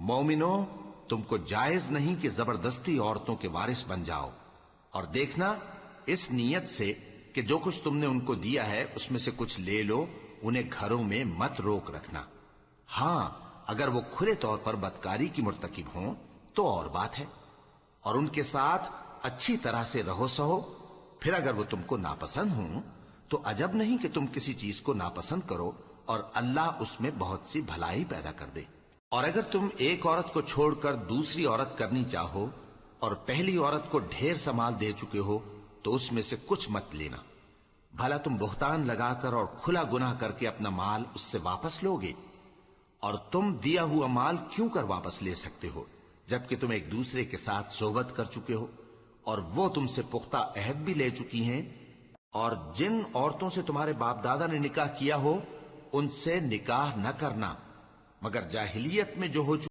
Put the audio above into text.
مومنو، تم کو جائز نہیں کہ زبردستی عورتوں کے وارث بن جاؤ، اور دیکھنا اس نیت سے کہ جو کچھ تم نے ان کو دیا ہے اس میں سے کچھ لے لو، انہیں گھروں میں مت روک رکھنا۔ ہاں اگر وہ کھلے طور پر بدکاری کی مرتکب ہوں تو اور بات ہے، اور ان کے ساتھ اچھی طرح سے رہو سہو۔ پھر اگر وہ تم کو ناپسند ہوں تو عجب نہیں کہ تم کسی چیز کو ناپسند کرو، اور اللہ اس میں بہت سی بھلائی پیدا کر دے۔ اور اگر تم ایک عورت کو چھوڑ کر دوسری عورت کرنی چاہو اور پہلی عورت کو ڈھیر سا مال دے چکے ہو تو اس میں سے کچھ مت لینا، بھلا تم بہتان لگا کر اور کھلا گناہ کر کے اپنا مال اس سے واپس لو گے؟ اور تم دیا ہوا مال کیوں کر واپس لے سکتے ہو جبکہ تم ایک دوسرے کے ساتھ صحبت کر چکے ہو، اور وہ تم سے پختہ عہد بھی لے چکی ہیں؟ اور جن عورتوں سے تمہارے باپ دادا نے نکاح کیا ہو ان سے نکاح نہ کرنا مگر جاہلیت میں جو ہو چکا